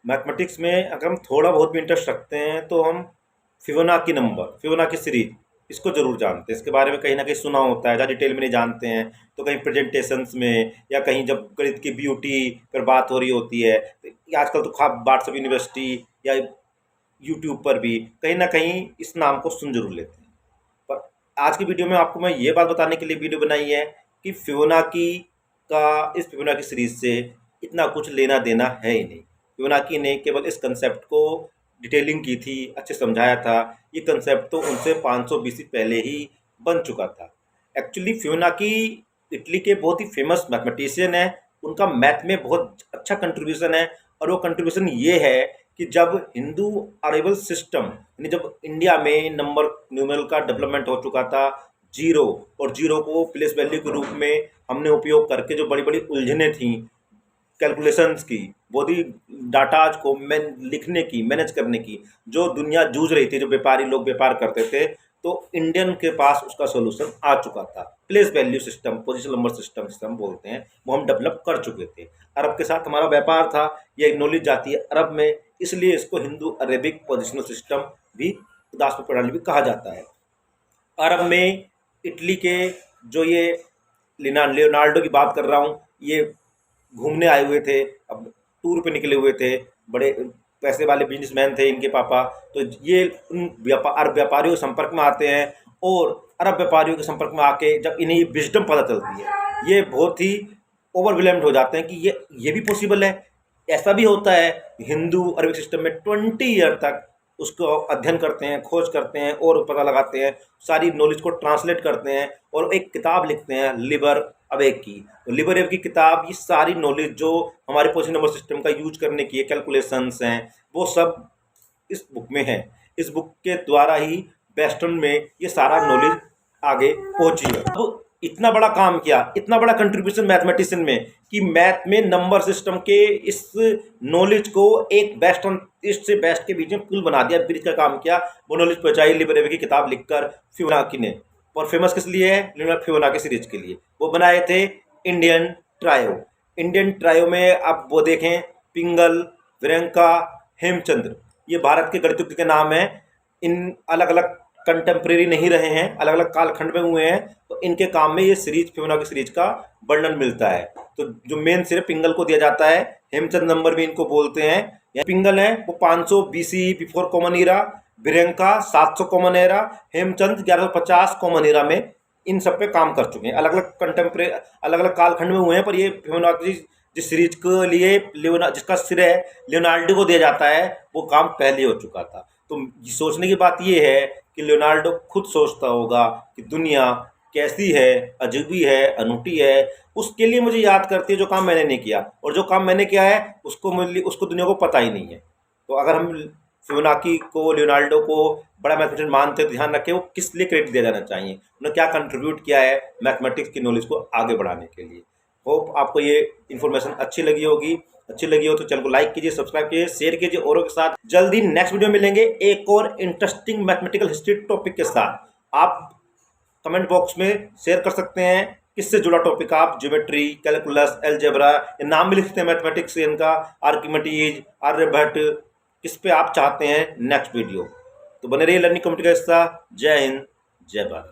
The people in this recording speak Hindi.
मैथमेटिक्स में अगर हम थोड़ा बहुत भी इंटरेस्ट रखते हैं तो हम फिबोनाची नंबर, फिबोनाची सीरीज, इसको ज़रूर जानते हैं। इसके बारे में कहीं ना कहीं सुना होता है, ज़्यादा डिटेल में नहीं जानते हैं तो कहीं प्रेजेंटेशंस में या कहीं जब गणित की ब्यूटी पर बात हो रही होती है तो ये आजकल तो खास व्हाट्सएप यूनिवर्सिटी या यूट्यूब पर भी कहीं ना कहीं इस नाम को सुन जरूर लेते हैं। पर आज की वीडियो में आपको मैं ये बात बताने के लिए वीडियो बनाई है कि फिबोनाची का इस फिबोनाची सीरीज से इतना कुछ लेना देना है ही नहीं। फिबोनाची ने केवल इस कंसेप्ट को डिटेलिंग की थी, अच्छे समझाया था। ये कंसेप्ट तो उनसे 500 बीसी पहले ही बन चुका था। एक्चुअली फिबोनाची इटली के बहुत ही फेमस मैथमेटिशियन है। उनका मैथ में बहुत अच्छा कंट्रीब्यूशन है और वो कंट्रीब्यूशन ये है कि जब हिंदू अरेबल सिस्टम यानी जब इंडिया में नंबर न्यूमेरल का डेवलपमेंट हो चुका था जीरो, और जीरो को प्लेस वैल्यू के रूप में हमने उपयोग करके जो बड़ी बड़ी उलझनें थी कैलकुलेशंस की, बहुत ही डाटाज को लिखने की, मैनेज करने की, जो दुनिया जूझ रही थी, जो व्यापारी लोग व्यापार करते थे, तो इंडियन के पास उसका सोल्यूशन आ चुका था। Place value system, position number system जिसे हम बोलते हैं, वो हम डेवलप कर चुके थे। अरब के साथ हमारा व्यापार था, यह नॉलेज जाती है अरब में, इसलिए इसको हिंदू अरेबिक पोजिशनल सिस्टम भी, दासपुर प्रणाली भी कहा जाता है। अरब में इटली के जो ये लियोनार्डो की बात कर रहा हूँ, ये घूमने आए हुए थे, अब टूर पे निकले हुए थे, बड़े पैसे वाले बिजनेसमैन थे इनके पापा। तो ये उन अरब व्यापारियों के संपर्क में आते हैं और अरब व्यापारियों के संपर्क में आके जब इन्हें ये विजडम पता चलती है, ये बहुत ही ओवरवेलम्ड हो जाते हैं कि ये भी पॉसिबल है, ऐसा भी होता है। हिंदू अरबिक सिस्टम में 20 ईयर तक उसको अध्ययन करते हैं, खोज करते हैं और पता लगाते हैं, सारी नॉलेज को ट्रांसलेट करते हैं और एक किताब लिखते हैं लिबर अवेक की। तो लिबर अवेक की किताब ये सारी नॉलेज जो हमारे पोजिशन नंबर सिस्टम का यूज करने की कैलकुलेशंस हैं, वो सब इस बुक में है। इस बुक के द्वारा ही वेस्टर्न में ये सारा नॉलेज आगे पहुंची है। अब इतना बड़ा काम किया, इतना बड़ा कंट्रीब्यूशन मैथमेटिशियन में कि मैथ में नंबर सिस्टम के इस नॉलेज को एक वेस्ट और ईस्ट से वेस्ट के बीच में पुल बना दिया, ब्रिज का काम किया। वो नॉलेज पहुंचाई लिबर अवेक की किताब लिखकर फिबोनाची ने। और फेमस किस लिए है? फिबोनाची सीरीज के लिए। वो बनाए थे इंडियन ट्रायो। इंडियन ट्रायो में आप वो देखें, पिंगल, विरंका, हेमचंद्र, ये भारत के गणितज्ञ के नाम हैं। इन अलग अलग कंटेम्प्रेरी नहीं रहे हैं, अलग अलग कालखंड में हुए हैं, तो इनके काम में ये सीरीज, फिबोनाची सीरीज का वर्णन मिलता है। तो जो मेन सिर्फ पिंगल को दिया जाता है, हेमचंद नंबर भी इनको बोलते हैं। या पिंगल है वो 500 बीसी बिफोर कॉमन ईरा, विरंका 700 common era, Hemchand 1150 common era में इन सब पे काम कर चुके हैं। अलग अलग कंटेम्प्रेरी, अलग अलग कालखंड में हुए हैं, पर ये फिबोनाची जिस सीरीज के लिए जिसका श्रेय लियोनार्डो को दिया जाता है, वो काम पहले हो चुका था। तो सोचने की बात ये है कि लियोनार्डो खुद सोचता होगा कि दुनिया कैसी है, अजूबी है, अनूठी है, उसके लिए मुझे याद करती है जो काम मैंने नहीं किया, और जो काम मैंने किया है उसको दुनिया को पता ही नहीं है। तो अगर हम फिबोनाची को, लियोनार्डो को बड़ा मैथमेटिशियन मानते हैं तो ध्यान रखें वो किस लिए क्रेडिट दिया जाना चाहिए, उन्होंने क्या कंट्रीब्यूट किया है मैथमेटिक्स की नॉलेज को आगे बढ़ाने के लिए। होप आपको ये इन्फॉर्मेशन अच्छी लगी होगी। अच्छी लगी हो तो चैनल को लाइक कीजिए, सब्सक्राइब कीजिए, शेयर कीजिए औरों के साथ। जल्दी नेक्स्ट वीडियो मिलेंगे एक और इंटरेस्टिंग मैथमेटिकल हिस्ट्री टॉपिक के साथ। आप कमेंट बॉक्स में शेयर कर सकते हैं किससे जुड़ा टॉपिक आप, ज्योमेट्री, कैलकुलस, अलजेब्रा, या नाम भी लिख सकते हैं मैथमेटिक्स इनका, आर्किमिडीज, आर्यभट्ट, किस पे आप चाहते हैं नेक्स्ट वीडियो। तो बने रहिए लर्निंग कम्युनिटी का हिस्सा। जय हिंद, जय भारत।